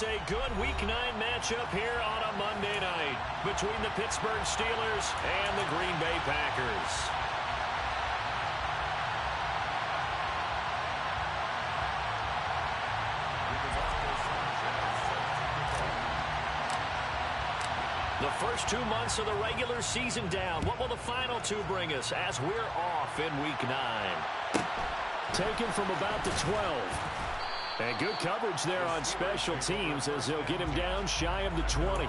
It's a good Week 9 matchup here on a Monday night between the Pittsburgh Steelers and the Green Bay Packers. The first 2 months of the regular season down. What will the final two bring us as we're off in Week 9? Taken from about the 12. And good coverage there on special teams as they'll get him down shy of the 20.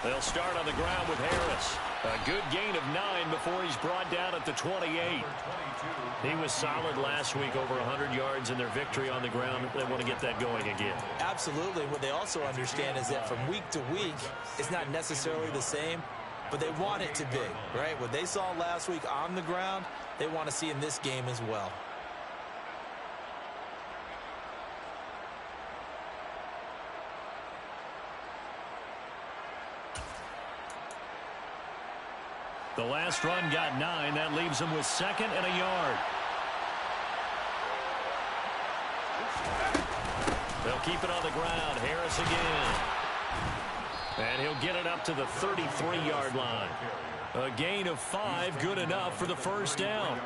They'll start on the ground with Harris. A good gain of 9 before he's brought down at the 28. He was solid last week, over 100 yards in their victory on the ground. They want to get that going again. Absolutely. What they also understand is that from week to week, it's not necessarily the same, but they want it to be, right? What they saw last week on the ground, they want to see in this game as well. The last run got 9. That leaves him with 2nd and a yard. They'll keep it on the ground. Harris again. And he'll get it up to the 33-yard line. A gain of 5, good enough for the first down.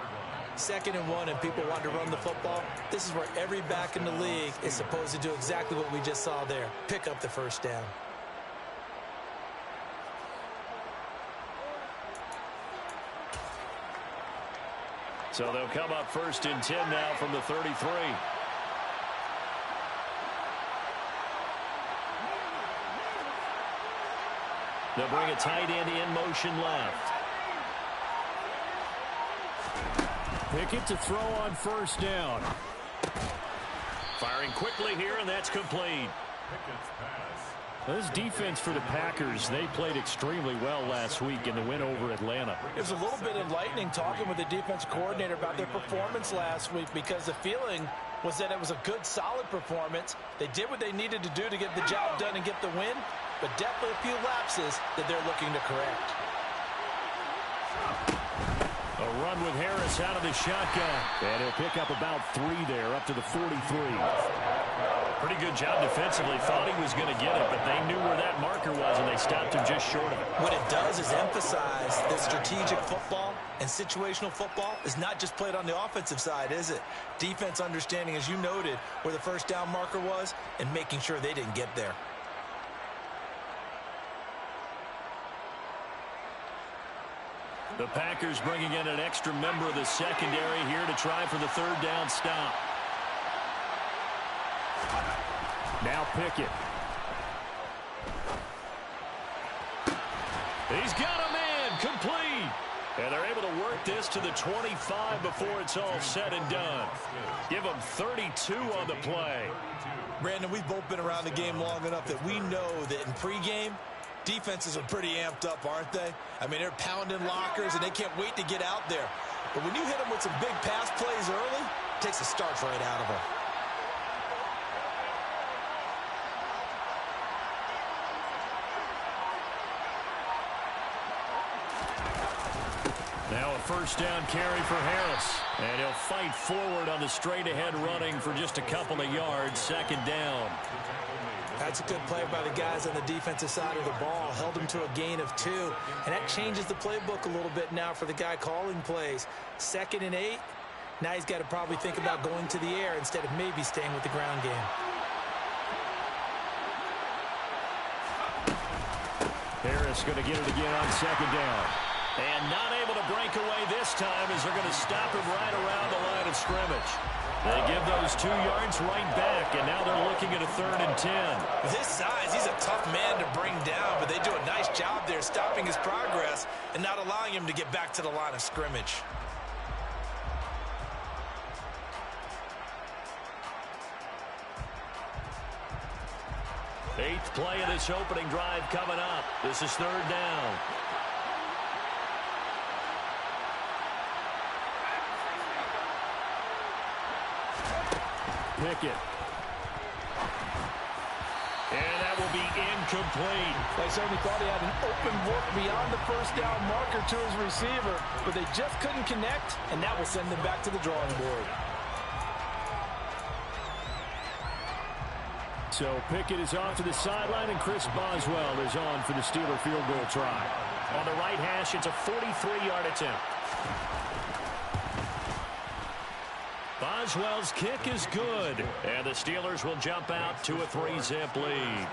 2nd and 1, and people want to run the football. This is where every back in the league is supposed to do exactly what we just saw there. Pick up the first down. So they'll come up 1st and 10 now from the 33. They'll bring a tight end in motion left. Pickett to throw on 1st down. Firing quickly here, and that's complete. This defense for the Packers, they played extremely well last week in the win over Atlanta. It was a little bit enlightening talking with the defense coordinator about their performance last week, because the feeling was that it was a good, solid performance. They did what they needed to do to get the job done and get the win, but definitely a few lapses that they're looking to correct. A run with Harris out of the shotgun. And he'll pick up about 3 there, up to the 43. Pretty good job defensively. Thought he was going to get it, but they knew where that marker was, and they stopped him just short of it. What it does is emphasize that strategic football and situational football is not just played on the offensive side, is it? Defense understanding, as you noted, where the first down marker was and making sure they didn't get there. The Packers bringing in an extra member of the secondary here to try for the 3rd down stop. Now Pickett. He's got a man, complete. And they're able to work this to the 25 before it's all said and done. Give them 32 on the play. Brandon, we've both been around the game long enough that we know that in pregame, defenses are pretty amped up, aren't they? I mean, they're pounding lockers, and they can't wait to get out there. But when you hit them with some big pass plays early, it takes the starch right out of them. Now a 1st down carry for Harris. And he'll fight forward on the straight-ahead running for just a couple of yards. 2nd down. That's a good play by the guys on the defensive side of the ball. Held him to a gain of 2. And that changes the playbook a little bit now for the guy calling plays. 2nd and 8. Now he's got to probably think about going to the air instead of maybe staying with the ground game. Harris going to get it again on 2nd down. And not able to break away this time as they're going to stop him right around the line of scrimmage. They give those 2 yards right back, and now they're looking at a 3rd and 10. With his size, he's a tough man to bring down, but they do a nice job there stopping his progress and not allowing him to get back to the line of scrimmage. Eighth play of this opening drive coming up. This is 3rd down. Pickett. And that will be incomplete. They certainly thought he had an open look beyond the first down marker to his receiver, but they just couldn't connect, and that will send them back to the drawing board. So Pickett is off to the sideline, and Chris Boswell is on for the Steeler field goal try. On the right hash, it's a 43-yard attempt. Boswell's kick is good, and the Steelers will jump out to a 3-zip lead.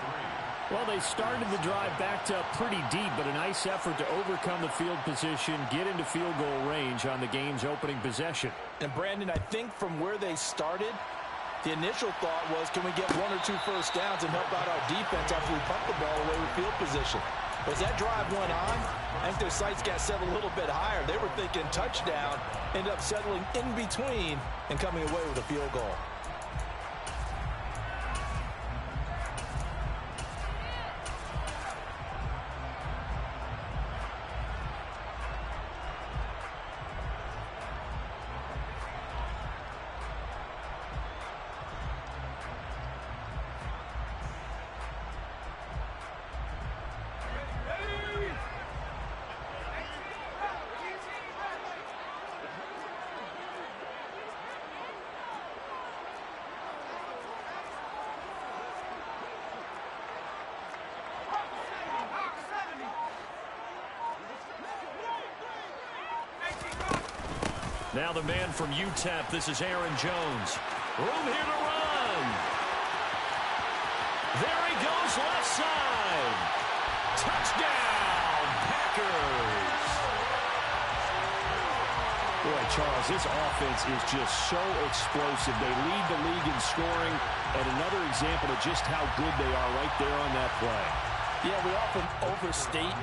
Well, they started the drive backed up pretty deep, but a nice effort to overcome the field position, get into field goal range on the game's opening possession. And Brandon, I think from where they started, the initial thought was, can we get 1 or 2 first downs and help out our defense after we pump the ball away with field position? But as that drive went on, I think their sights got set a little bit higher. They were thinking touchdown, ended up settling in between and coming away with a field goal. Now the man from UTEP, this is Aaron Jones. Room here to run. There he goes, left side. Touchdown, Packers. Boy, Charles, this offense is just so explosive. They lead the league in scoring, and another example of just how good they are right there on that play. Yeah, we often overstate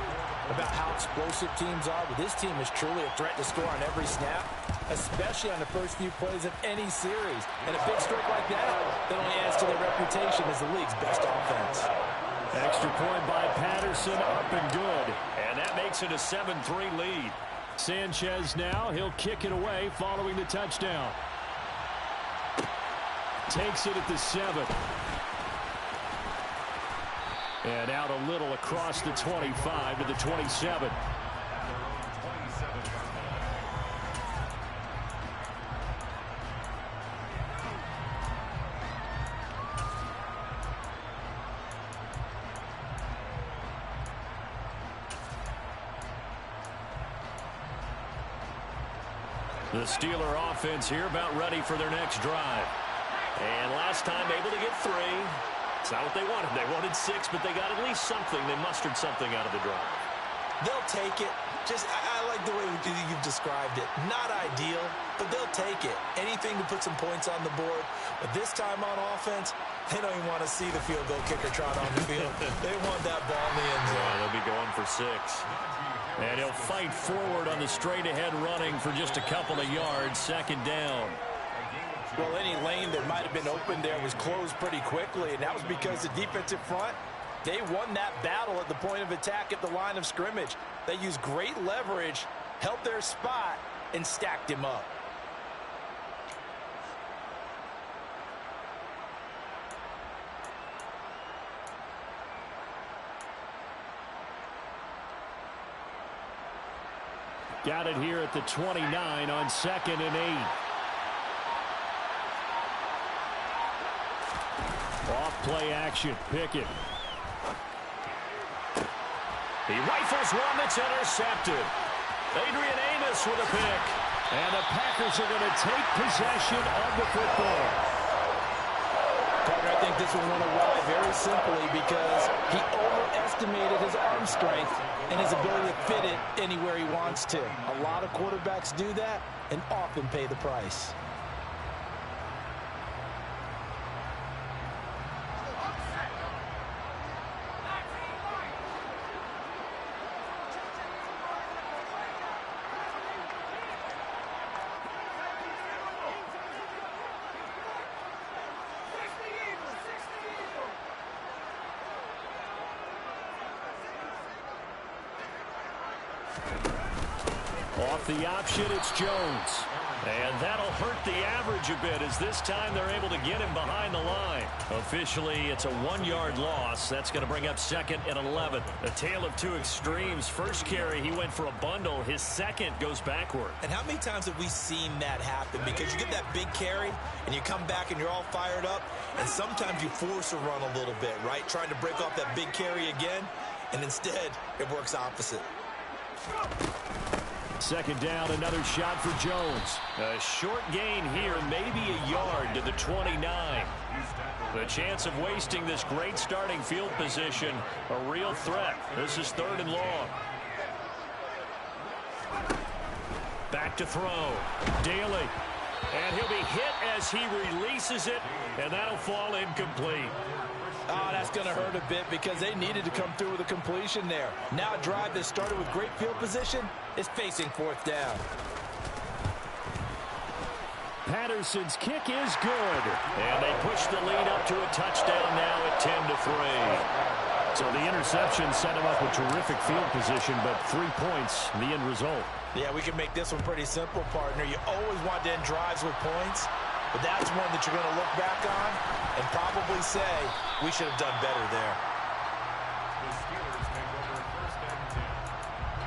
about how explosive teams are, but this team is truly a threat to score on every snap, especially on the first few plays of any series. And a big streak like that only adds to their reputation as the league's best offense. Extra point by Patterson, up and good. And that makes it a 7-3 lead. Sanchez now, he'll kick it away following the touchdown. Takes it at the 7. And out a little across the 25 to the 27. The Steeler offense here about ready for their next drive. And last time able to get 3. It's not what they wanted. They wanted 6, but they got at least something. They mustered something out of the drive. They'll take it. I like the way you've described it. Not ideal, but they'll take it. Anything to put some points on the board. But this time on offense, they don't even want to see the field goal kicker trot on the field. They want that ball in the end zone. Yeah, they'll be going for 6. And he'll fight forward on the straight-ahead running for just a couple of yards. 2nd down. Well, any lane that might have been open there was closed pretty quickly, and that was because the defensive front, they won that battle at the point of attack at the line of scrimmage. They used great leverage, held their spot, and stacked him up. Got it here at the 29 on 2nd and 8. Off play action, Pickett. He rifles one that's intercepted. Adrian Amos with a pick. And the Packers are going to take possession of the football. Carter, I think this one went away very simply because he overestimated his arm strength and his ability to fit it anywhere he wants to. A lot of quarterbacks do that and often pay the price. Off the option, it's Jones. And that'll hurt the average a bit as this time they're able to get him behind the line. Officially, it's a 1-yard loss. That's going to bring up 2nd and 11. A tale of two extremes. First carry, he went for a bundle. His second goes backward. And how many times have we seen that happen? Because you get that big carry, and you come back and you're all fired up, and sometimes you force a run a little bit, right? Trying to break off that big carry again, and instead it works opposite. 2nd down, another shot for Jones. A short gain here, maybe a yard to the 29. The chance of wasting this great starting field position, a real threat. This is 3rd and long. Back to throw. Daly. And he'll be hit as he releases it, and that'll fall incomplete. Oh, that's going to hurt a bit because they needed to come through with a completion there. Now a drive that started with great field position is facing 4th down. Patterson's kick is good. And they push the lead up to a touchdown now at 10-3. So the interception set him up with terrific field position, but 3 points, the end result. Yeah, we can make this one pretty simple, partner. You always want to end drives with points, but that's one that you're going to look back on and probably say, we should have done better there. The Steelers take over 1st and 10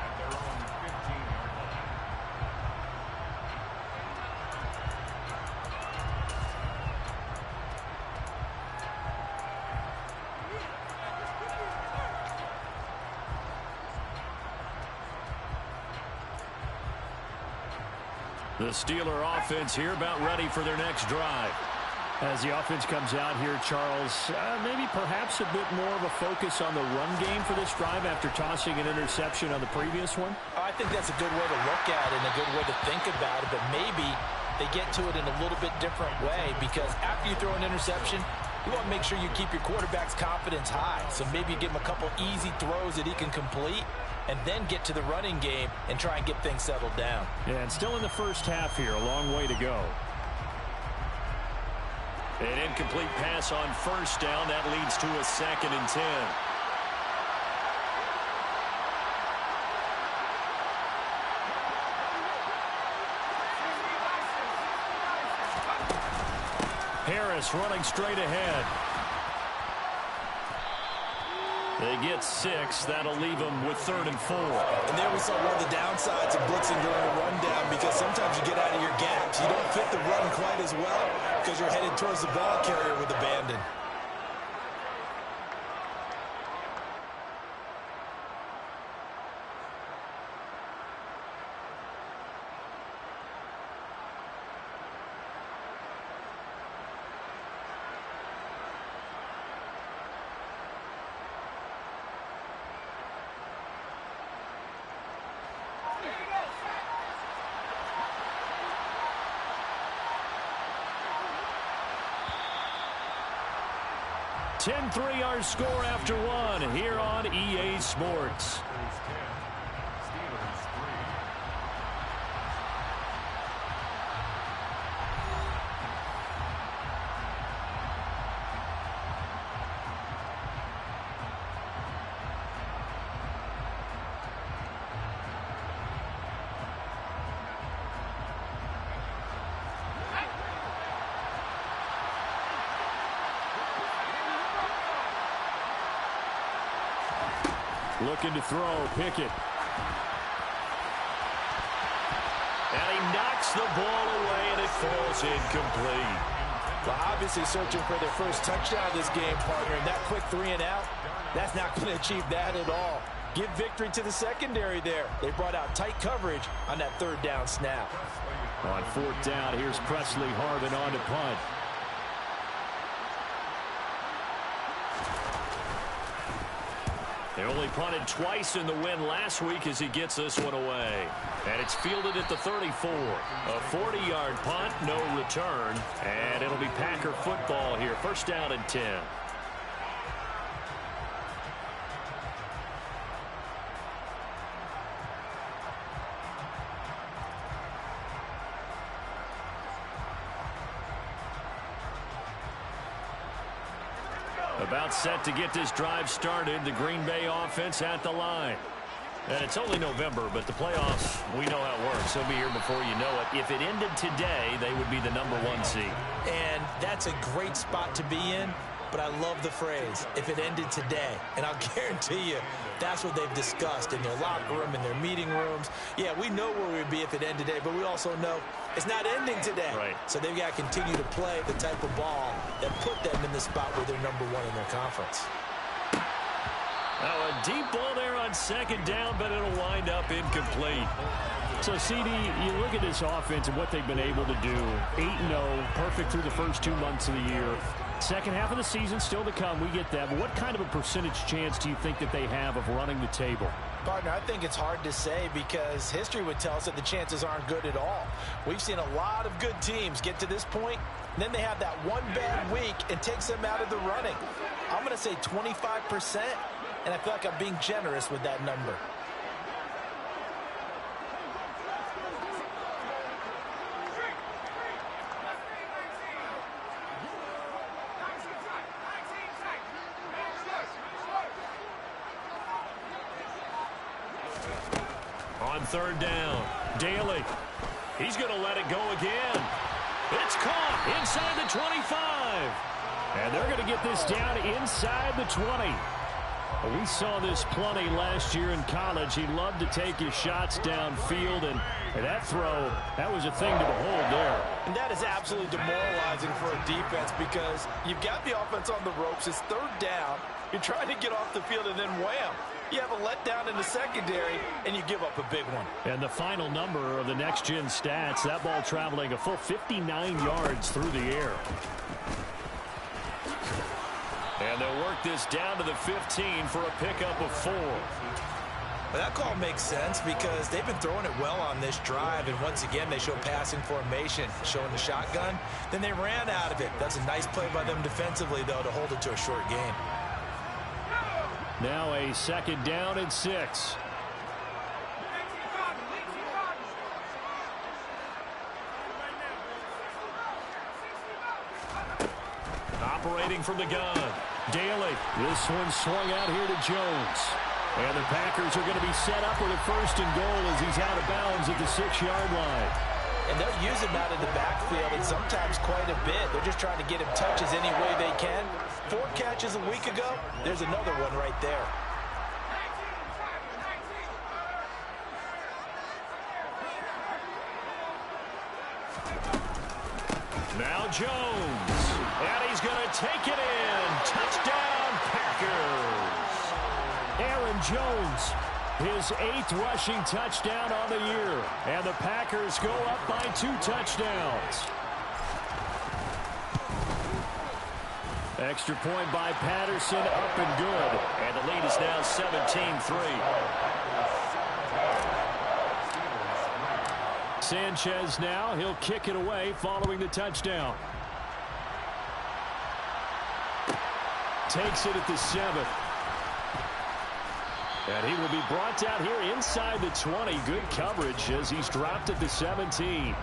at their own 15-yard line. The Steeler offense here about ready for their next drive. As the offense comes out here, Charles, maybe perhaps a bit more of a focus on the run game for this drive after tossing an interception on the previous one? I think that's a good way to look at it and a good way to think about it, but maybe they get to it in a little bit different way because after you throw an interception, you want to make sure you keep your quarterback's confidence high. So maybe you give him a couple easy throws that he can complete and then get to the running game and try and get things settled down. Yeah, and still in the first half here, a long way to go. An incomplete pass on 1st down. That leads to a 2nd and 10. Harris running straight ahead. They get 6. That'll leave them with 3rd and 4. And there we saw one of the downsides of blitzing during a rundown because sometimes you get out of your gaps. You don't fit the run quite as well because you're headed towards the ball carrier with abandon. Ten 3-yard score after one here on EA Sports. Steelers 10, Steelers 3. Looking to throw, Pickett. And he knocks the ball away, and it falls incomplete. Well, obviously searching for their first touchdown this game, partner, and that quick 3 and out, that's not going to achieve that at all. Give victory to the secondary there. They brought out tight coverage on that 3rd down snap. On 4th down, here's Presley Harvin on to punt. They only punted twice in the win last week as he gets this one away. And it's fielded at the 34. A 40-yard punt, no return. And it'll be Packer football here. 1st down and 10. About set to get this drive started. The Green Bay offense at the line. And it's only November, but the playoffs, we know how it works. They'll be here before you know it. If it ended today, they would be the #1 seed. And that's a great spot to be in, but I love the phrase, if it ended today. And I'll guarantee you, that's what they've discussed in their locker room, in their meeting rooms. Yeah, we know where we'd be if it ended today, but we also know it's not ending today. Right. So they've got to continue to play the type of ball that put them in the spot where they're #1 in their conference. Now a deep ball there on second down, but it'll wind up incomplete. So, CD, you look at this offense and what they've been able to do. 8-0, perfect through the first 2 months of the year. Second half of the season still to come. We get that. But what kind of a percentage chance do you think that they have of running the table? Partner, I think it's hard to say because history would tell us that the chances aren't good at all. We've seen a lot of good teams get to this point, and then they have that one bad week and takes them out of the running. I'm going to say 25%, and I feel like I'm being generous with that number. On third down, Daly. He's going to let it go again. It's caught inside the 25. And they're going to get this down inside the 20. We saw this plenty last year in college. He loved to take his shots downfield, and that throw, that was a thing to behold there. And that is absolutely demoralizing for a defense because you've got the offense on the ropes. It's third down. You're trying to get off the field, and then wham. You have a letdown in the secondary, and you give up a big one. And the final number of the next-gen stats, that ball traveling a full 59 yards through the air. And they'll work this down to the 15 for a pickup of 4. Well, that call makes sense because they've been throwing it well on this drive, and once again, they show passing formation, showing the shotgun. Then they ran out of it. That's a nice play by them defensively, though, to hold it to a short gain. Now a second down and 6. Operating from the gun, Daly. This one swung out here to Jones. And the Packers are going to be set up with a 1st and goal as he's out of bounds at the 6-yard line. And they'll use him out of the backfield, and sometimes quite a bit. They're just trying to get him touches any way they can. 4 catches a week ago. There's another one right there. Now Jones. And he's going to take it in. Touchdown, Packers. Aaron Jones, his 8th rushing touchdown on the year. And the Packers go up by 2 touchdowns. Extra point by Patterson, up and good. And the lead is now 17-3. Sanchez now, he'll kick it away following the touchdown. Takes it at the 7. And he will be brought down here inside the 20. Good coverage as he's dropped at the 17.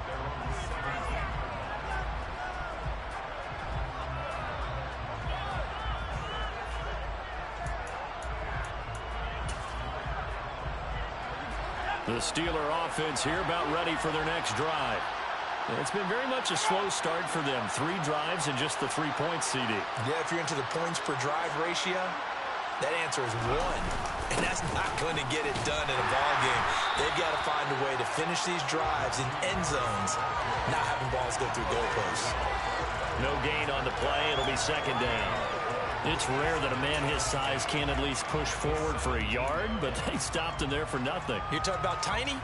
The Steeler offense here about ready for their next drive. It's been very much a slow start for them. 3 drives and just the 3 points, CD. Yeah, if you're into the points per drive ratio, that answer is 1. And that's not going to get it done in a ball game. They've got to find a way to finish these drives in end zones, not having balls go through goalposts. No gain on the play. It'll be second down. It's rare that a man his size can at least push forward for a yard, but they stopped him there for nothing. You're talking about Tiny?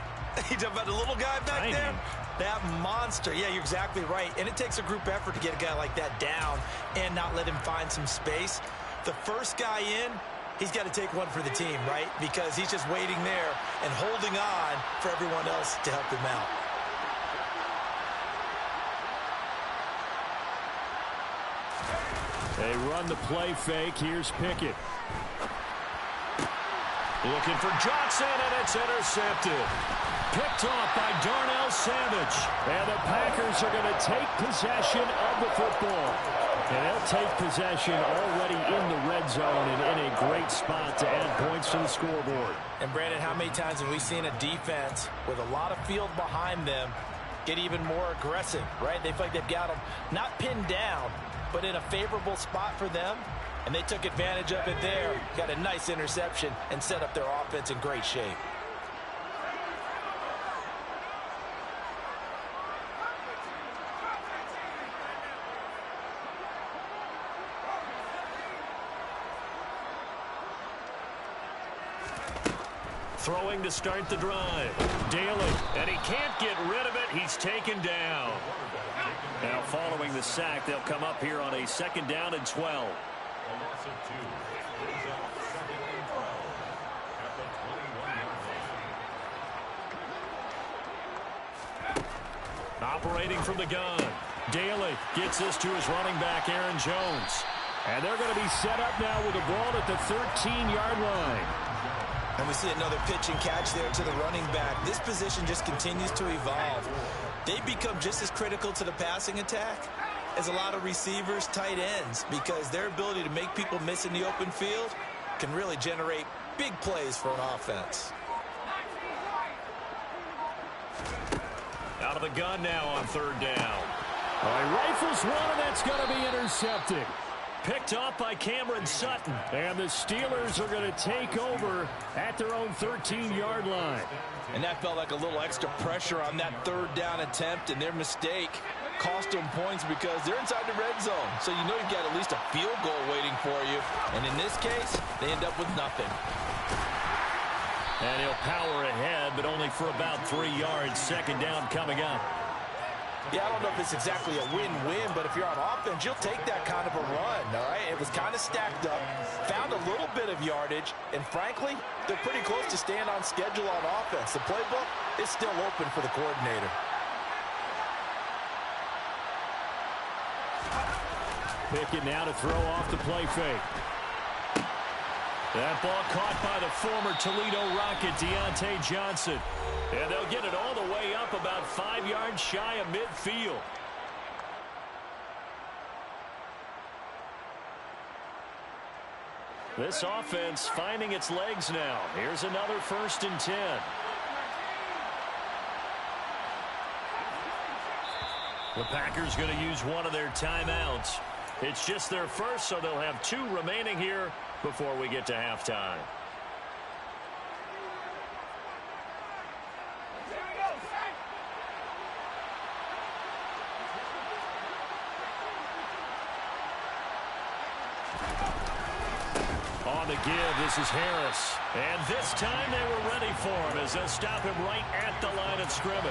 You talking about the little guy back Tiny. there? That monster. Yeah, you're exactly right. And it takes a group effort to get a guy like that down and not let him find some space. The first guy in, he's got to take one for the team, right? Because he's just waiting there and holding on for everyone else to help him out. They run the play fake. Here's Pickett. Looking for Johnson, and it's intercepted. Picked off by Darnell Savage. And the Packers are going to take possession of the football. And they'll take possession already in the red zone and in a great spot to add points to the scoreboard. And, Brandon, how many times have we seen a defense with a lot of field behind them get even more aggressive, right? They feel like they've got them not pinned down, but in a favorable spot for them, and they took advantage of it there. Got a nice interception and set up their offense in great shape. Throwing to start the drive. Daly, and he can't get rid of it. He's taken down. Now following the sack, they'll come up here on a 2nd down and 12. A loss of 2. Brings up 2nd and 12 at the 21-yard line. Operating from the gun. Daly gets this to his running back, Aaron Jones. And they're going to be set up now with the ball at the 13-yard line. And we see another pitch and catch there to the running back. This position just continues to evolve. They become just as critical to the passing attack as a lot of receivers, tight ends, because their ability to make people miss in the open field can really generate big plays for an offense. Out of the gun now on 3rd down. He rifles one, and that's going to be intercepted. Picked off by Cameron Sutton. And the Steelers are going to take over at their own 13-yard line. And that felt like a little extra pressure on that 3rd down attempt, and their mistake cost them points because they're inside the red zone. So you know you've got at least a field goal waiting for you. And in this case, they end up with nothing. And he'll power ahead, but only for about 3 yards. 2nd down coming up. Yeah, I don't know if it's exactly a win-win, but if you're on offense, you'll take that kind of a run, all right? It was kind of stacked up, found a little bit of yardage, and frankly, they're pretty close to staying on schedule on offense. The playbook is still open for the coordinator. Pickett now to throw off the play fake. That ball caught by the former Toledo Rocket, Deontay Johnson. And they'll get it all the way up about 5 yards shy of midfield. This offense finding its legs now. Here's another 1st and 10. The Packers going to use one of their timeouts. It's just their first, so they'll have 2 remaining here before we get to halftime. On the give, this is Harris. And this time they were ready for him as they'll stop him right at the line of scrimmage.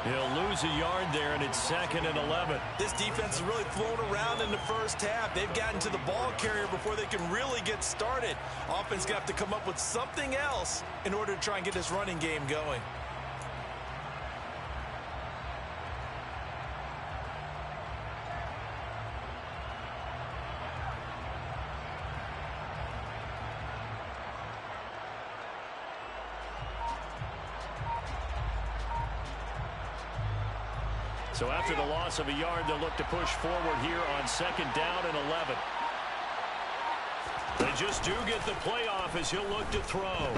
He'll lose a yard there, and it's 2nd and 11. This defense is really flown around in the first half. They've gotten to the ball carrier before they can really get started. Offense got to come up with something else in order to try and get this running game going. So after the loss of a yard, they'll look to push forward here on 2nd down and 11. They just do get the playoff as he'll look to throw.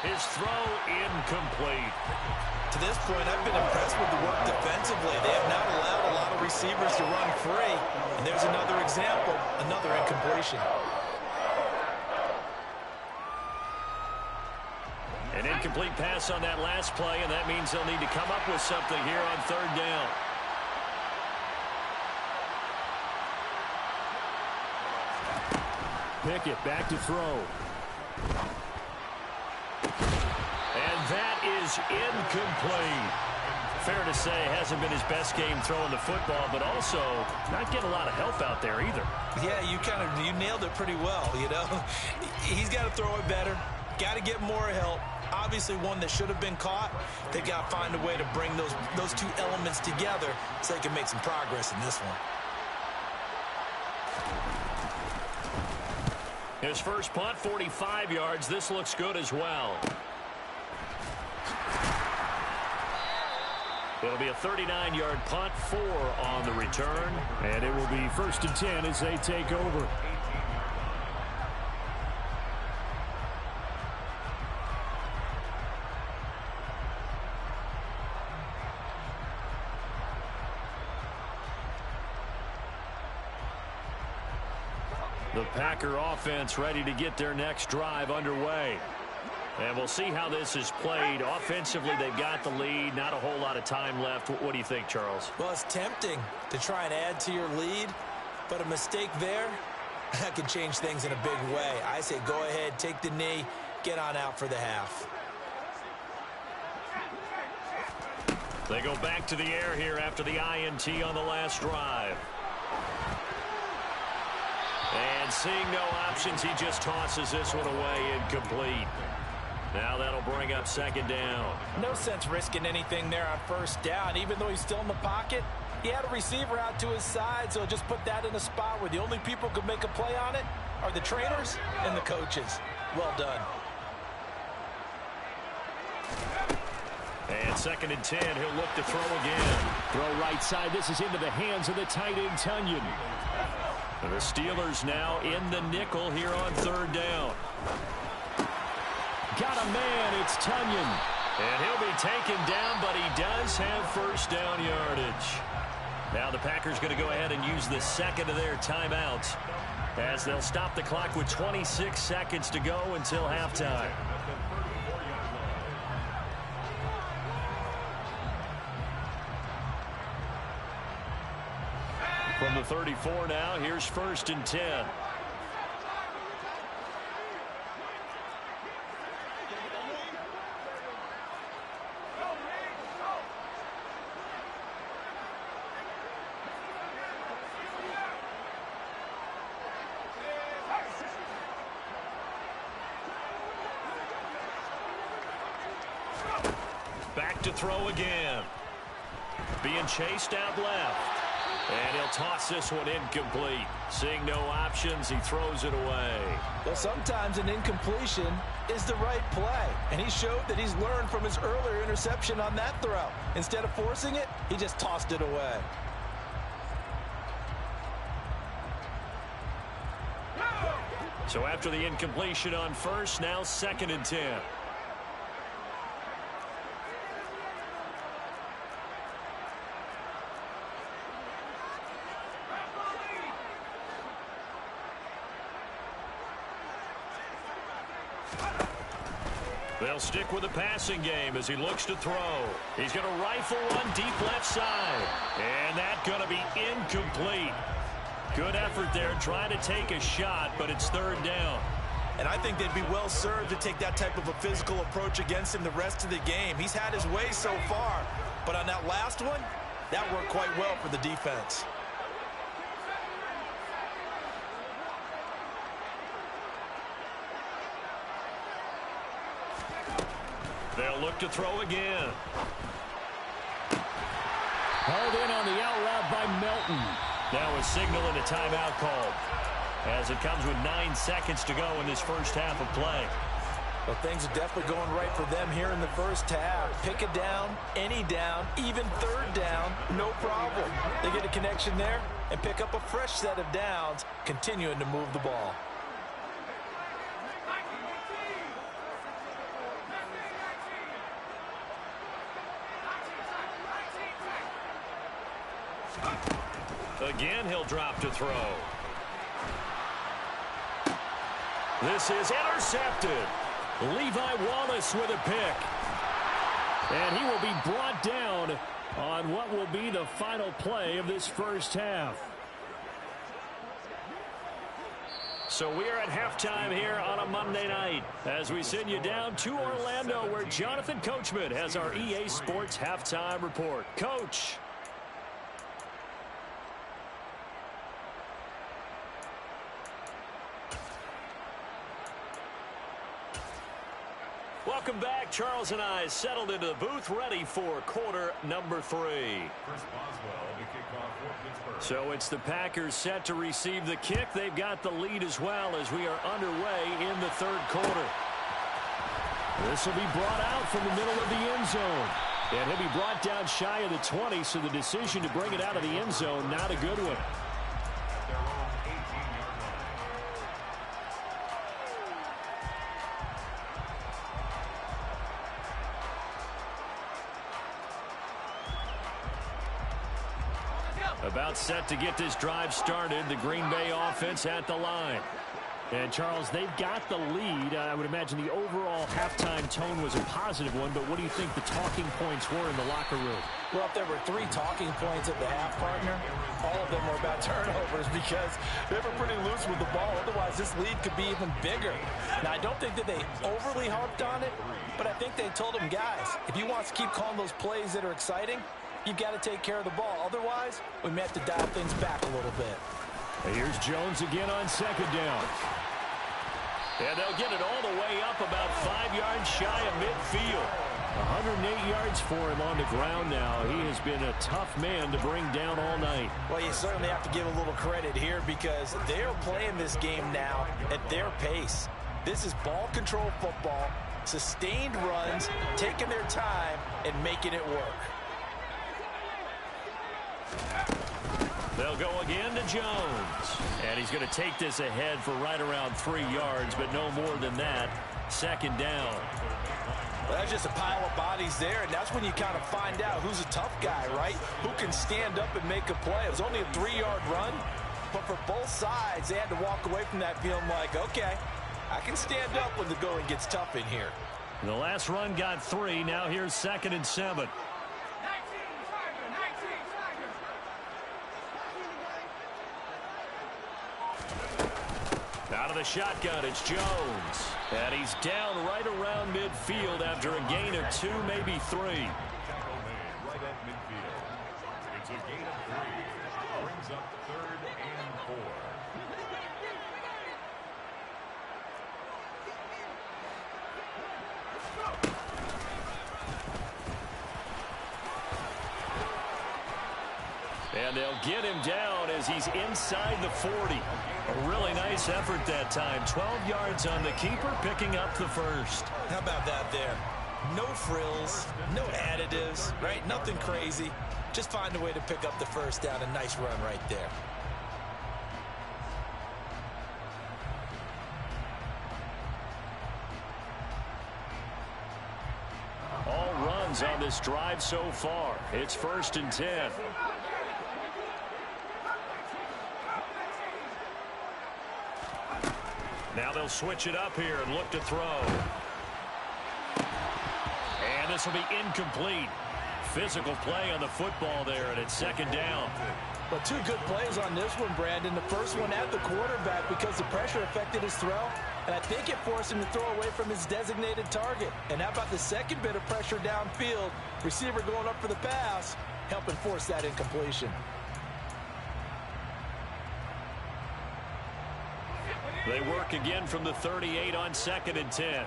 His throw incomplete. To this point, I've been impressed with the work defensively. They have not allowed a lot of receivers to run free. And there's another example, another incompletion. An incomplete pass on that last play, and that means they'll need to come up with something here on 3rd down. Pickett back to throw. And that is incomplete. Fair to say, hasn't been his best game throwing the football, but also not getting a lot of help out there either. Yeah, you nailed it pretty well, you know. He's got to throw it better. Got to get more help. Obviously one that should have been caught. They've got to find a way to bring those 2 elements together so they can make some progress in this one. His first punt, 45 yards. This looks good as well. It'll be a 39-yard punt, 4 on the return. And it will be 1st and 10 as they take over. The Packer offense ready to get their next drive underway. And we'll see how this is played. Offensively, they've got the lead. Not a whole lot of time left. What do you think, Charles? Well, it's tempting to try and add to your lead, but a mistake there, that could change things in a big way. I say go ahead, take the knee, get on out for the half. They go back to the air here after the INT on the last drive. And seeing no options, he just tosses this one away incomplete. Now that'll bring up 2nd down. No sense risking anything there on 1st down. Even though he's still in the pocket, he had a receiver out to his side, so just put that in a spot where the only people who can make a play on it are the trainers and the coaches. Well done. And 2nd and 10, he'll look to throw again. Throw right side. This is into the hands of the tight end, Tunyon. And the Steelers now in the nickel here on 3rd down. Got a man. It's Tunyon. And he'll be taken down, but he does have 1st down yardage. Now the Packers going to go ahead and use the 2nd of their timeouts as they'll stop the clock with 26 seconds to go until halftime. From the 34 now, here's 1st and 10. Back to throw again. Being chased out left. And he'll toss this one incomplete. Seeing no options, he throws it away. Well, sometimes an incompletion is the right play. And he showed that he's learned from his earlier interception on that throw. Instead of forcing it, he just tossed it away. So after the incompletion on 1st, now 2nd and 10. They'll stick with the passing game as he looks to throw. He's going to rifle one deep left side. And that's going to be incomplete. Good effort there trying to take a shot, but it's 3rd down. And I think they'd be well served to take that type of a physical approach against him the rest of the game. He's had his way so far, but on that last one, that worked quite well for the defense. They'll look to throw again. Held in on the out route by Melton. Now a signal and a timeout called as it comes with 9 seconds to go in this first half of play. Well, things are definitely going right for them here in the first half. Pick a down, any down, even 3rd down, no problem. They get a connection there and pick up a fresh set of downs, continuing to move the ball. Again, he'll drop to throw. This is intercepted. Levi Wallace with a pick. And he will be brought down on what will be the final play of this first half. So we are at halftime here on a Monday night as we send you down to Orlando where Jonathan Coachman has our EA Sports halftime report. Coach. Welcome back. Charles and I settled into the booth ready for quarter number 3. So it's the Packers set to receive the kick. They've got the lead as well as we are underway in the 3rd quarter. This will be brought out from the middle of the end zone. And he'll be brought down shy of the 20, so the decision to bring it out of the end zone, not a good one. At their own 18-yard line. About set to get this drive started. The Green Bay offense at the line. And, Charles, they've got the lead. I would imagine the overall halftime tone was a positive one, but what do you think the talking points were in the locker room? Well, if there were 3 talking points at the half, partner, all of them were about turnovers because they were pretty loose with the ball. Otherwise, this lead could be even bigger. Now, I don't think that they overly harped on it, but I think they told them, guys, if you want to keep calling those plays that are exciting, you've got to take care of the ball. Otherwise, we may have to dial things back a little bit. And here's Jones again on second down. And they'll get it all the way up about 5 yards shy of midfield. 108 yards for him on the ground now. He has been a tough man to bring down all night. Well, you certainly have to give a little credit here because they're playing this game now at their pace. This is ball control football, sustained runs, taking their time, and making it work. They'll go again to Jones. And he's going to take this ahead for right around 3 yards, but no more than that. Second down. Well, that's just a pile of bodies there, and that's when you kind of find out who's a tough guy, right? Who can stand up and make a play. It was only a 3-yard run, but for both sides, they had to walk away from that feeling like, okay, I can stand up when the going gets tough in here. The last run got 3. Now here's 2nd and 7. Out of the shotgun, it's Jones. And he's down right around midfield after a gain of 2, maybe 3. Tackle made right at midfield. It's a gain of 3. Brings up 3rd and 4. And they'll get him down as he's inside the 40. A really nice effort that time. 12 yards on the keeper, picking up the first. How about that there? No frills, no additives, right? Nothing crazy. Just find a way to pick up the first down. A nice run right there. All runs on this drive so far. It's 1st and 10. Now they'll switch it up here and look to throw. And this will be incomplete. Physical play on the football there, and it's 2nd down. But 2 good plays on this one, Brandon. The first one at the quarterback because the pressure affected his throw, and I think it forced him to throw away from his designated target. And how about the second bit of pressure downfield? Receiver going up for the pass, helping force that incompletion. They work again from the 38 on 2nd and 10.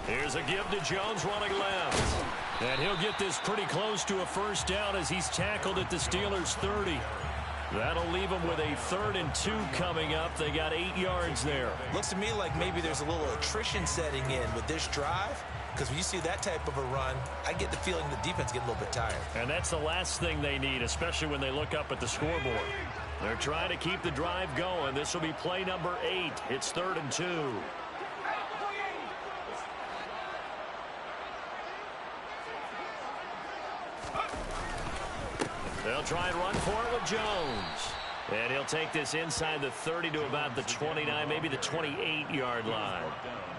Here's a give to Jones running left. And he'll get this pretty close to a first down as he's tackled at the Steelers' 30. That'll leave them with a 3rd and 2 coming up. They got 8 yards there. Looks to me like maybe there's a little attrition setting in with this drive, because when you see that type of a run, I get the feeling the defense get a little bit tired. And that's the last thing they need, especially when they look up at the scoreboard. They're trying to keep the drive going. This will be play number 8. It's 3rd and 2. They'll try and run for it with Jones. And he'll take this inside the 30 to about the 29, maybe the 28-yard line.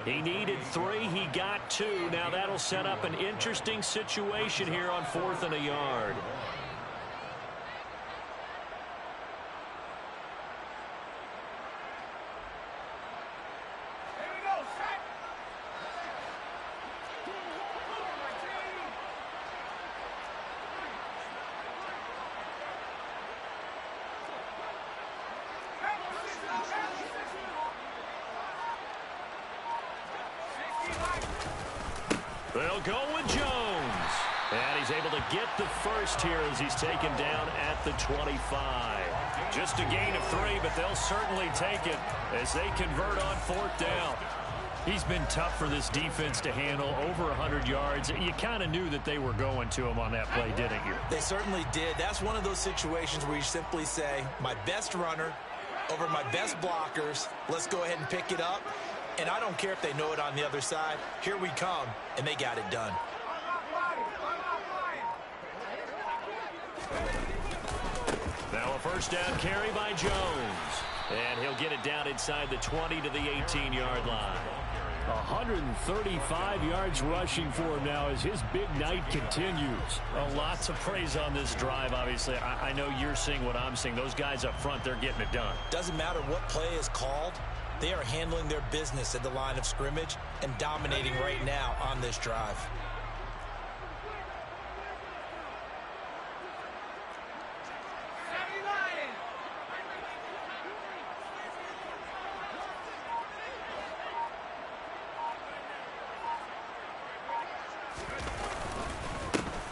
He needed 3. He got 2. Now that'll set up an interesting situation here on 4th and a yard. They'll go with Jones. And he's able to get the first here as he's taken down at the 25. Just a gain of 3, but they'll certainly take it as they convert on 4th down. He's been tough for this defense to handle, over 100 yards. You kind of knew that they were going to him on that play, didn't you? They certainly did. That's one of those situations where you simply say, my best runner over my best blockers. Let's go ahead and pick it up. And I don't care if they know it on the other side. Here we come, and they got it done. Now a first down carry by Jones. And he'll get it down inside the 20 to the 18-yard line. 135 yards rushing for him now as his big night continues. Well, lots of praise on this drive, obviously. I know you're seeing what I'm seeing. Those guys up front, they're getting it done. Doesn't matter what play is called. They are handling their business at the line of scrimmage and dominating right now on this drive.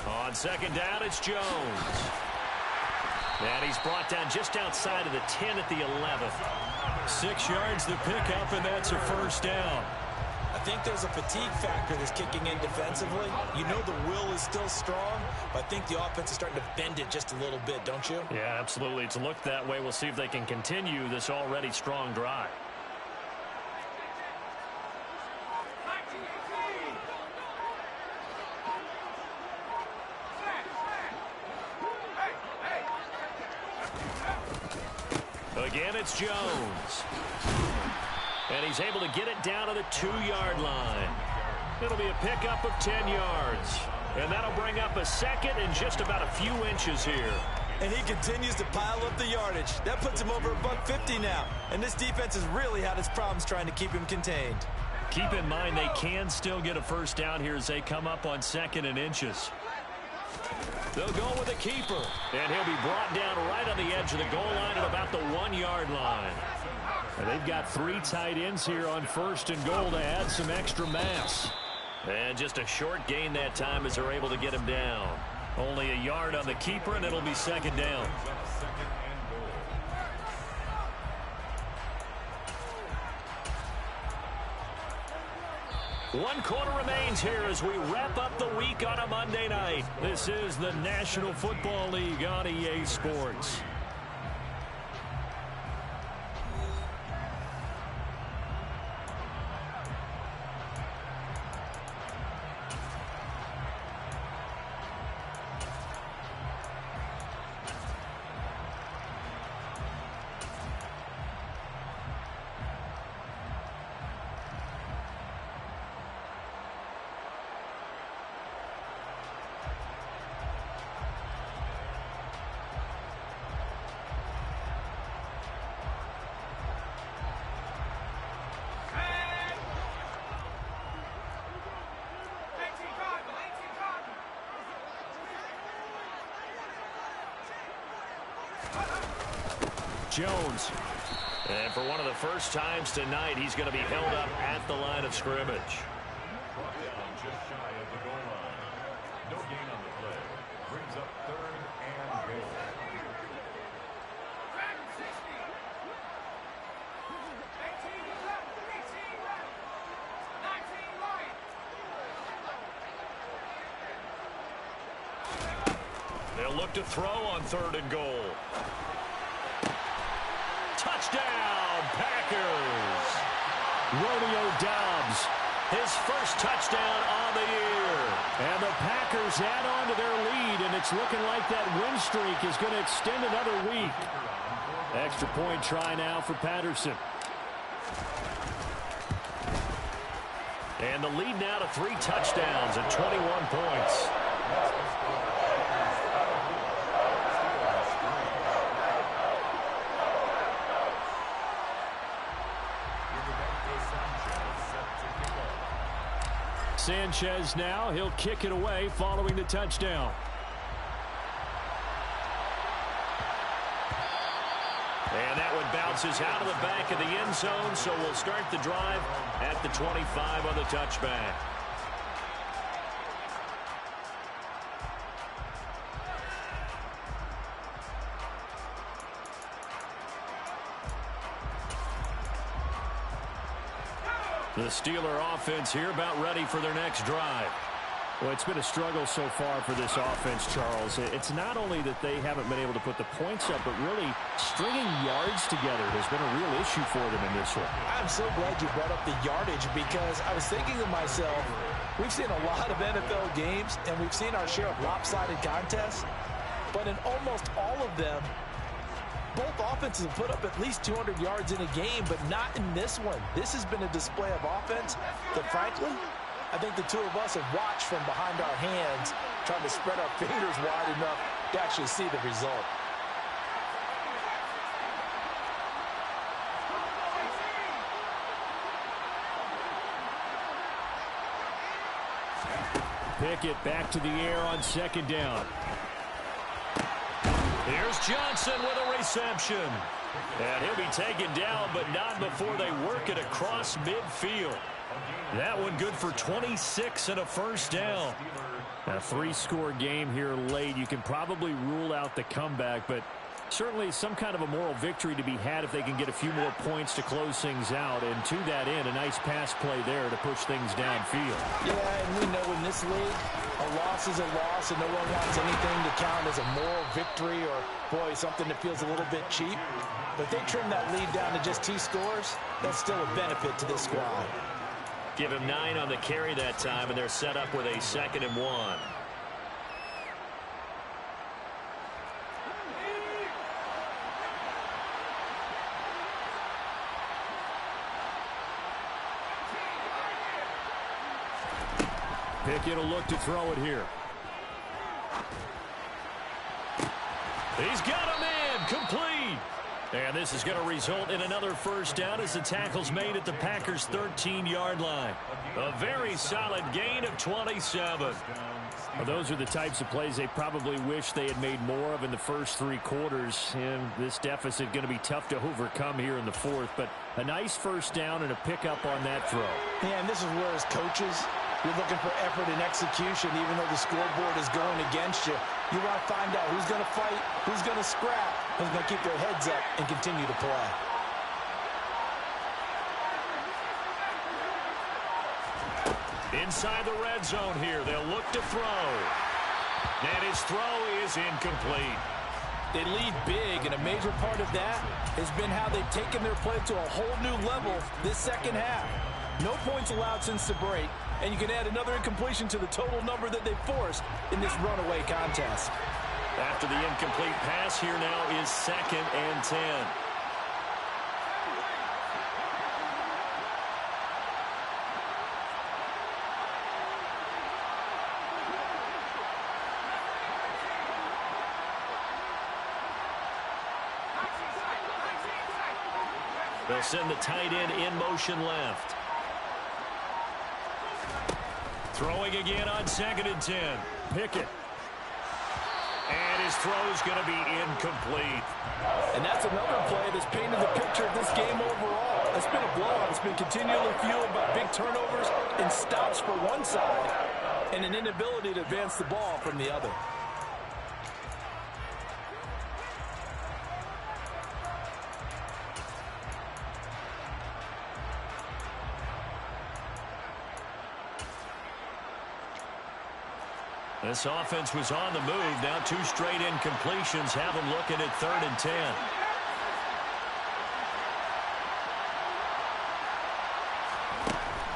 On second down, it's Jones. And he's brought down just outside of the 10 at the 11th. 6 yards to pick up, and that's a first down. I think there's a fatigue factor that's kicking in defensively. You know the will is still strong, but I think the offense is starting to bend it just a little bit, don't you? Yeah, absolutely. It's looked that way. We'll see if they can continue this already strong drive. Again, it's Jones. And he's able to get it down to the 2-yard line. It'll be a pickup of 10 yards. And that'll bring up a second and just about a few inches here. And he continues to pile up the yardage. That puts him over $150 now. And this defense has really had its problems trying to keep him contained. Keep in mind they can still get a first down here as they come up on 2nd and inches. They'll go with a keeper. And he'll be brought down right on the edge of the goal line at about the 1-yard line. And they've got 3 tight ends here on 1st and goal to add some extra mass. And just a short gain that time as they're able to get him down. Only a yard on the keeper, and it'll be 2nd down. One quarter remains here as we wrap up the week on a Monday night. This is the National Football League on EA Sports. Jones. And for one of the first times tonight, he's going to be held up at the line of scrimmage. Brought down just shy of the goal line. No gain on the play. Brings up 3rd and goal. They'll look to throw on 3rd and goal. Touchdown, Packers! Romeo Doubs, His first touchdown on the year. and the Packers add on to their lead, and it's looking like that win streak is going to extend another week. Extra point try now for Patterson. And the lead now to 3 touchdowns and 21 points. Sanchez now, he'll kick it away following the touchdown. And that one bounces out of the back of the end zone, so we'll start the drive at the 25 on the touchback. The Steeler offense here about ready for their next drive. Well, it's been a struggle so far for this offense, Charles. It's not only that they haven't been able to put the points up, but really stringing yards together has been a real issue for them in this one. I'm so glad you brought up the yardage because I was thinking to myself, we've seen a lot of NFL games, and we've seen our share of lopsided contests, but in almost all of them, both offenses have put up at least 200 yards in a game, but not in this one. This has been a display of offense that, frankly, I think the two of us have watched from behind our hands, trying to spread our fingers wide enough to actually see the result. Pickett back to the air on second down. Here's Johnson with a reception. And he'll be taken down, but not before they work it across midfield. That one good for 26 and a first down. A three-score game here late. You can probably rule out the comeback, but certainly some kind of a moral victory to be had if they can get a few more points to close things out. And to that end, a nice pass play there to push things downfield. Yeah, and we know in this league, a loss is a loss, and no one wants anything to count as a moral victory or, boy, something that feels a little bit cheap. But they trim that lead down to just 2 scores. That's still a benefit to this squad. Give him 9 on the carry that time, and they're set up with a 2nd and 1. Pickett will look to throw it here. He's got him in, complete. And this is going to result in another first down as the tackle's made at the Packers' 13-yard line. A very solid gain of 27. Well, those are the types of plays they probably wish they had made more of in the first 3 quarters. And this deficit going to be tough to overcome here in the 4th. But a nice first down and a pickup on that throw. Yeah, and this is where, as coaches, you're looking for effort and execution, even though the scoreboard is going against you. You want to find out who's going to fight, who's going to scrap, who's going to keep their heads up and continue to play. Inside the red zone here, they'll look to throw. And his throw is incomplete. They lead big, and a major part of that has been how they've taken their play to a whole new level this second half. No points allowed since the break, and you can add another incompletion to the total number that they've forced in this runaway contest. After the incomplete pass, here now is 2nd and 10. They'll send the tight end in motion left. Throwing again on 2nd and 10. Pickett. And his throw is going to be incomplete. And that's another play that's painted the picture of this game overall. It's been a blowout. It's been continually fueled by big turnovers and stops for one side and an inability to advance the ball from the other. This offense was on the move. Now 2 straight incompletions have them looking at 3rd and 10.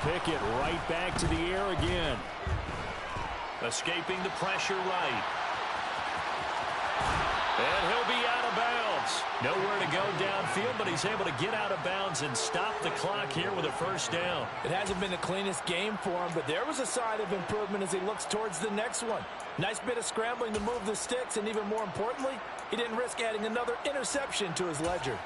Pickett right back to the air again. Escaping the pressure right. And he'll be out of bounds. Nowhere to go downfield, but he's able to get out of bounds and stop the clock here with a first down. It hasn't been the cleanest game for him, but there was a sign of improvement as he looks towards the next one. Nice bit of scrambling to move the sticks, and even more importantly, he didn't risk adding another interception to his ledger.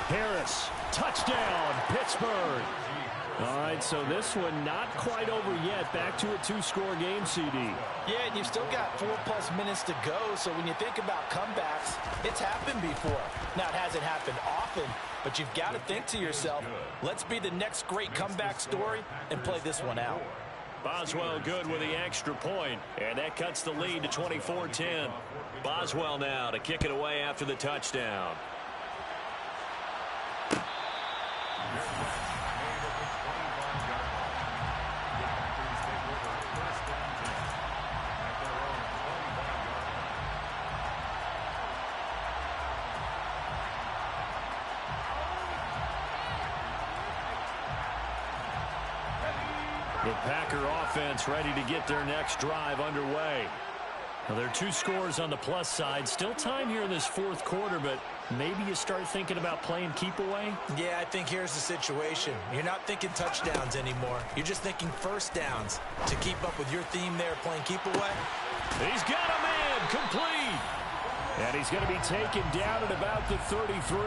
Harris, touchdown, Pittsburgh. All right, so this one not quite over yet. Back to a 2-score game, CD. Yeah, and you've still got 4+ minutes to go, so when you think about comebacks, it's happened before. Now, it hasn't happened often, but you've got to think to yourself, let's be the next great comeback story and play this one out. Boswell good with the extra point, and that cuts the lead to 24-10. Boswell now to kick it away after the touchdown. The Packer offense ready to get their next drive underway. Now, there are 2 scores on the plus side. Still time here in this fourth quarter, but maybe you start thinking about playing keep away? Yeah, I think here's the situation. You're not thinking touchdowns anymore. You're just thinking first downs to keep up with your theme there, playing keep away. He's got a man complete. And he's going to be taken down at about the 33.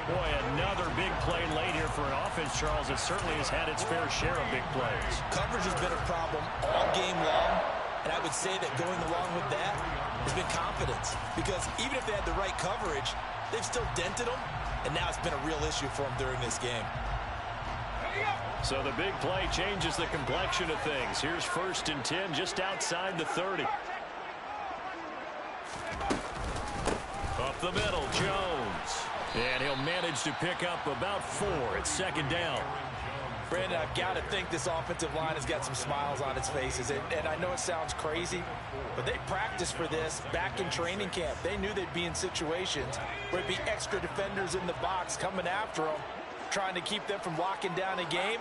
Boy, another big play late here for an offense, Charles, that certainly has had its fair share of big plays. Coverage has been a problem all game long, and I would say that going along with that has been confidence. Because even if they had the right coverage, they've still dented them, and now it's been a real issue for them during this game. So the big play changes the complexion of things. Here's 1st and 10 just outside the 30. Up the middle, Jones. And he'll manage to pick up about 4 at 2nd down. Brandon, I've got to think this offensive line has got some smiles on its faces. And I know it sounds crazy, but they practiced for this back in training camp. They knew they'd be in situations where it'd be extra defenders in the box coming after them, trying to keep them from locking down a game.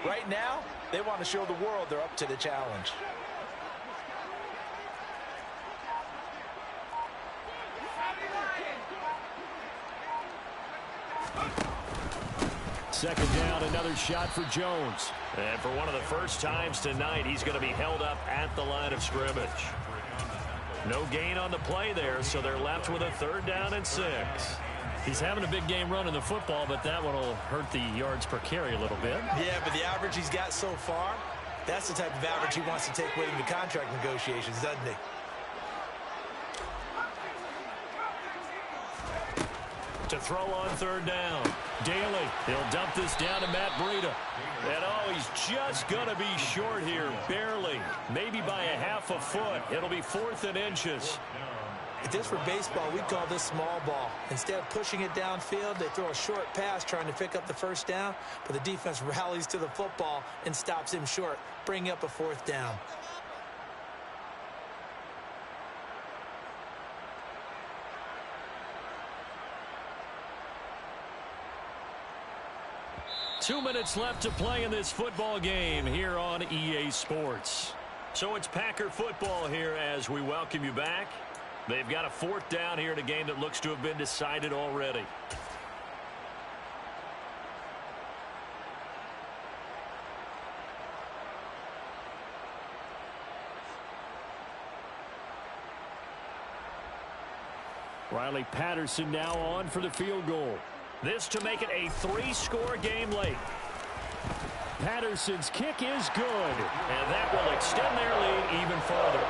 Right now, they want to show the world they're up to the challenge. Second down, another shot for Jones. And for one of the first times tonight, he's going to be held up at the line of scrimmage. No gain on the play there, so they're left with a 3rd down and 6. He's having a big game running the football, but that one will hurt the yards per carry a little bit. Yeah, but the average he's got so far, that's the type of average he wants to take with him to contract negotiations, doesn't he? To throw on 3rd down. Daly, he'll dump this down to Matt Breida. And oh, he's just going to be short here, barely. Maybe by a half a foot. It'll be 4th and inches. If this were baseball, we'd call this small ball. Instead of pushing it downfield, they throw a short pass trying to pick up the 1st down, but the defense rallies to the football and stops him short, bringing up a 4th down. Two minutes left to play in this football game here on EA Sports. So it's Packer football here as we welcome you back. They've got a 4th down here in a game that looks to have been decided already. Riley Patterson now on for the field goal. This to make it a 3-score game late. Patterson's kick is good. And that will extend their lead even further.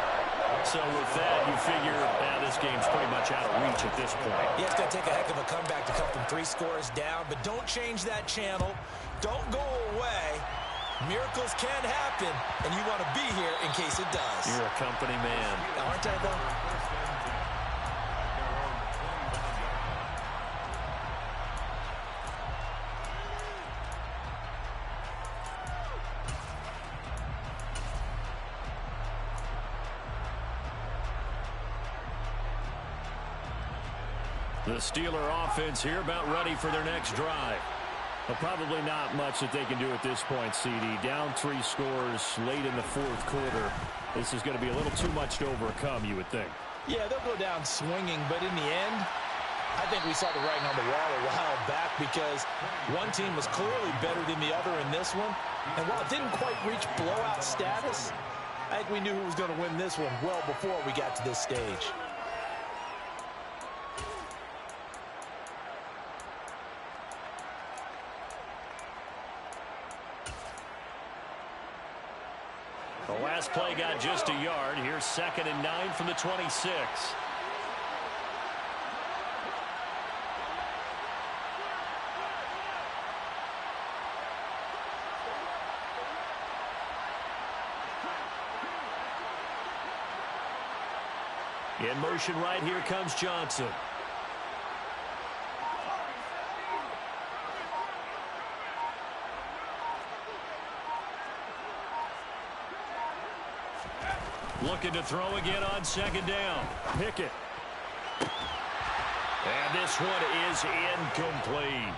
So with that, you figure this game's pretty much out of reach at this point. Yeah, it's going to take a heck of a comeback to come from 3 scores down, but don't change that channel. Don't go away. Miracles can happen, and you want to be here in case it does. You're a company man. Aren't I, though? The Steeler offense here about ready for their next drive. Well, probably not much that they can do at this point, CD. Down 3 scores late in the fourth quarter. This is going to be a little too much to overcome, you would think. Yeah, they'll go down swinging, but in the end, I think we saw the writing on the wall a while back because one team was clearly better than the other in this one. And while it didn't quite reach blowout status, I think we knew who was going to win this one well before we got to this stage. The last play got just a yard. Here's 2nd and 9 from the 26. In motion right, here comes Johnson. Looking to throw again on second down. Pickett. And this one is incomplete.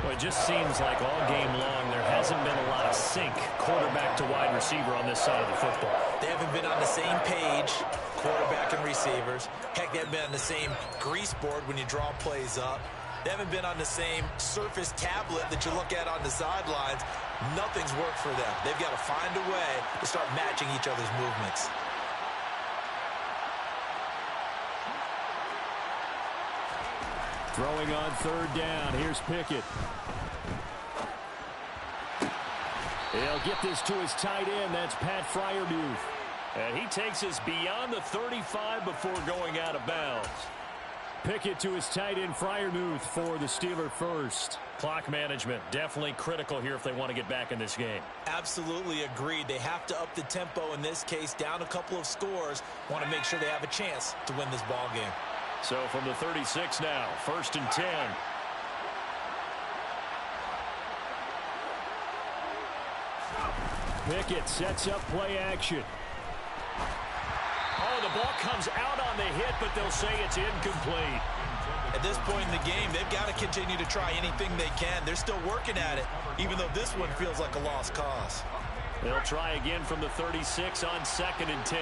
Well, it just seems like all game long there hasn't been a lot of sync quarterback to wide receiver on this side of the football. They haven't been on the same page, quarterback and receivers. Heck, they haven't been on the same grease board when you draw plays up. They haven't been on the same surface tablet that you look at on the sidelines. Nothing's worked for them. They've got to find a way to start matching each other's movements. Throwing on third down. Here's Pickett. He'll get this to his tight end. That's Pat Freiermuth. And he takes us beyond the 35 before going out of bounds. Pickett to his tight end, Freiermuth, for the Steeler first. Clock management, definitely critical here if they want to get back in this game. Absolutely agreed. They have to up the tempo in this case, down a couple of scores. Want to make sure they have a chance to win this ball game. So from the 36 now, 1st and 10. Pickett sets up play action. Oh, the ball comes out on the hit, but they'll say it's incomplete. At this point in the game, they've got to continue to try anything they can. They're still working at it, even though this one feels like a lost cause. They'll try again from the 36 on 2nd and 10.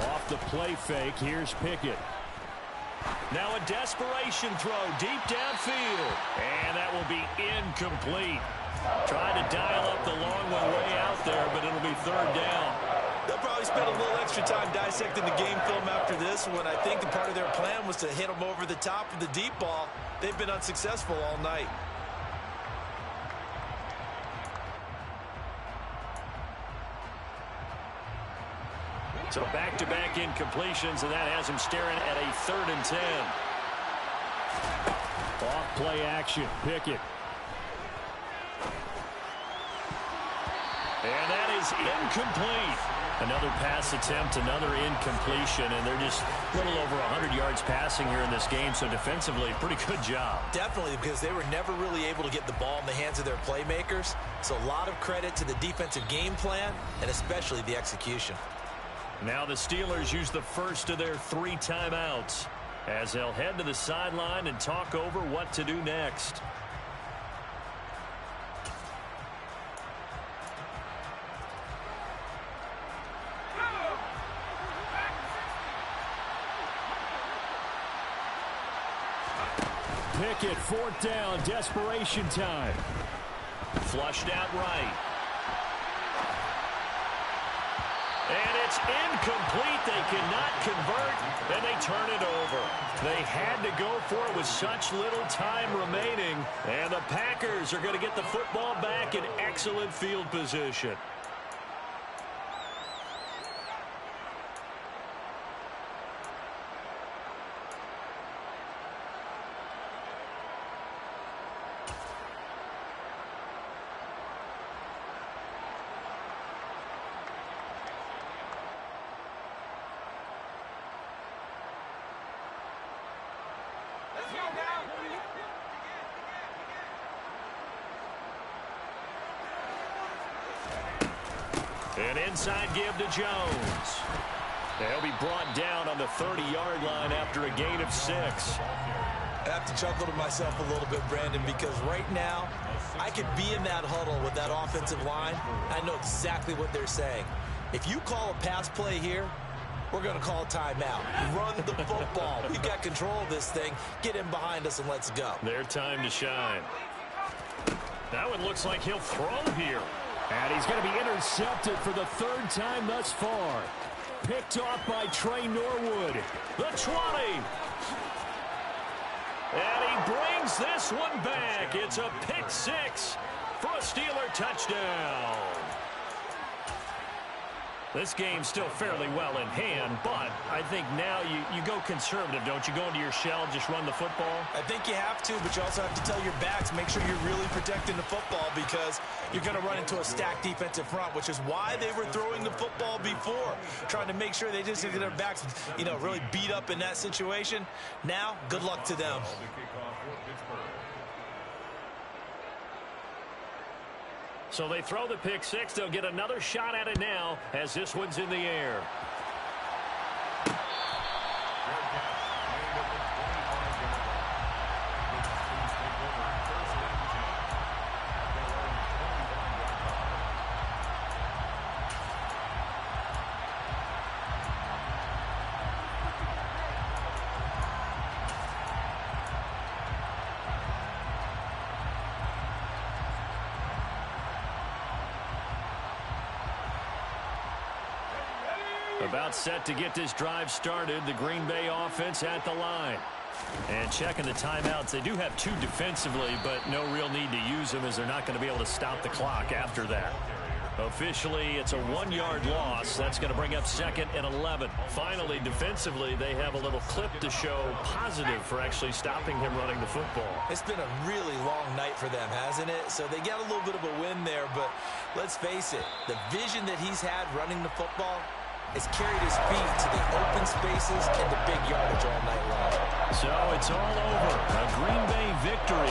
Off the play fake, here's Pickett. Now a desperation throw deep downfield. And that will be incomplete. Trying to dial up the long one way out there, but it'll be 3rd down. They'll probably spend a little extra time dissecting the game film after this one. I think the part of their plan was to hit them over the top of the deep ball. They've been unsuccessful all night. So back-to-back incompletions, and that has him staring at a 3rd and 10. Off play action, Pickett. And that is incomplete. Another pass attempt, another incompletion, and they're just a little over 100 yards passing here in this game, so defensively, pretty good job. Definitely, because they were never really able to get the ball in the hands of their playmakers. So a lot of credit to the defensive game plan, and especially the execution. Now the Steelers use the first of their 3 timeouts as they'll head to the sideline and talk over what to do next. Pickett, 4th down, desperation time. Flushed out right. And it's incomplete. They cannot convert, and they turn it over. They had to go for it with such little time remaining, and the Packers are going to get the football back in excellent field position. An inside give to Jones. They'll be brought down on the 30-yard line after a gain of 6. I have to chuckle to myself a little bit, Brandon, because right now I could be in that huddle with that offensive line. I know exactly what they're saying. If you call a pass play here, we're going to call a timeout. Run the football. We've got control of this thing. Get in behind us and let's go. Their time to shine. That one looks like he'll throw here. And he's going to be intercepted for the 3rd time thus far. Picked off by Trey Norwood. The 20. And he brings this one back. It's a pick 6 for a Steeler touchdown. This game's still fairly well in hand, but I think now you go conservative, don't you? Go into your shell, just run the football? I think you have to, but you also have to tell your backs, make sure you're really protecting the football because you're going to run into a stacked defensive front, which is why they were throwing the football before, trying to make sure they just get their backs, really beat up in that situation. Now, good luck to them. So they throw the pick six. They'll get another shot at it now as this one's in the air. About set to get this drive started. The Green Bay offense at the line. And checking the timeouts. They do have two defensively, but no real need to use them as they're not going to be able to stop the clock after that. Officially, it's a 1-yard loss. That's going to bring up 2nd and 11. Finally, defensively, they have a little clip to show positive for actually stopping him running the football. It's been a really long night for them, hasn't it? So they got a little bit of a win there, but let's face it, the vision that he's had running the football has carried his feet to the open spaces and the big yardage all night long. So it's all over. A Green Bay victory.